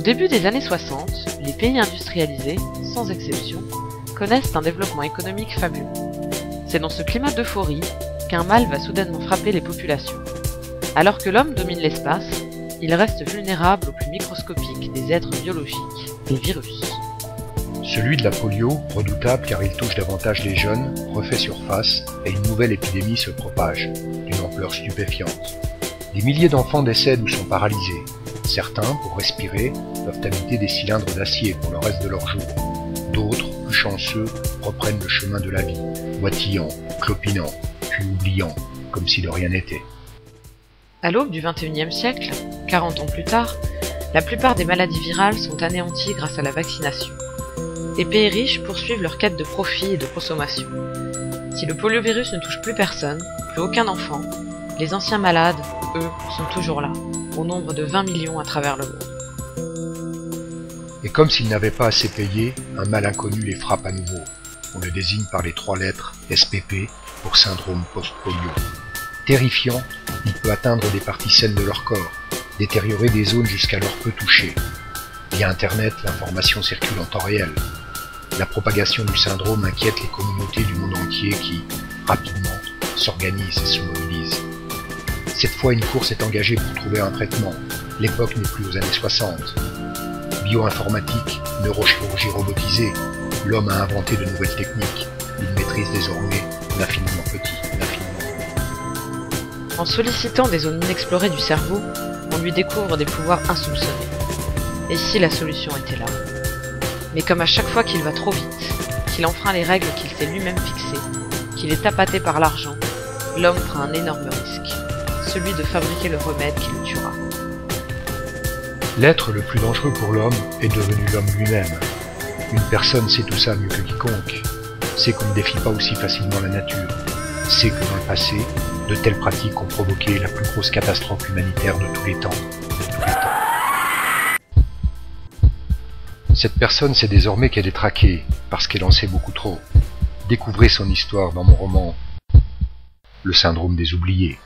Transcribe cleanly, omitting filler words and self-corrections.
début des années 60, les pays industrialisés, sans exception, connaissent un développement économique fabuleux. C'est dans ce climat d'euphorie qu'un mal va soudainement frapper les populations. Alors que l'homme domine l'espace, il reste vulnérable au plus microscopique des êtres biologiques, les virus. Celui de la polio, redoutable car il touche davantage les jeunes, refait surface et une nouvelle épidémie se propage, d'une ampleur stupéfiante. Des milliers d'enfants décèdent ou sont paralysés. Certains, pour respirer, doivent habiter des cylindres d'acier pour le reste de leur jour. D'autres, plus chanceux, reprennent le chemin de la vie, boitillant, clopinant, puis oubliant, comme si de rien n'était. À l'aube du XXIe siècle, 40 ans plus tard, la plupart des maladies virales sont anéanties grâce à la vaccination. Les pays riches poursuivent leur quête de profit et de consommation. Si le poliovirus ne touche plus personne, plus aucun enfant, les anciens malades, eux, sont toujours là, au nombre de 20 millions à travers le monde. Et comme s'ils n'avaient pas assez payé, un mal inconnu les frappe à nouveau. On le désigne par les 3 lettres SPP pour syndrome post-polio. Terrifiant, il peut atteindre des parties saines de leur corps, détériorer des zones jusqu'alors peu touchées. Via Internet, l'information circule en temps réel. La propagation du syndrome inquiète les communautés du monde entier qui, rapidement, s'organisent et se mobilisent. Cette fois, une course est engagée pour trouver un traitement. L'époque n'est plus aux années 60. Bioinformatique, neurochirurgie robotisée, l'homme a inventé de nouvelles techniques. Il maîtrise désormais l'infiniment petit, l'infiniment grand. En sollicitant des zones inexplorées du cerveau, on lui découvre des pouvoirs insoupçonnés. Et si la solution était là? Mais comme à chaque fois qu'il va trop vite, qu'il enfreint les règles qu'il s'est lui-même fixées, qu'il est appâté par l'argent, l'homme prend un énorme risque, celui de fabriquer le remède qui le tuera. L'être le plus dangereux pour l'homme est devenu l'homme lui-même. Une personne sait tout ça mieux que quiconque, sait qu'on ne défie pas aussi facilement la nature, sait que dans le passé, de telles pratiques ont provoqué la plus grosse catastrophe humanitaire de tous les temps. Cette personne sait désormais qu'elle est traquée, parce qu'elle en sait beaucoup trop. Découvrez son histoire dans mon roman « Le syndrome des oubliés ».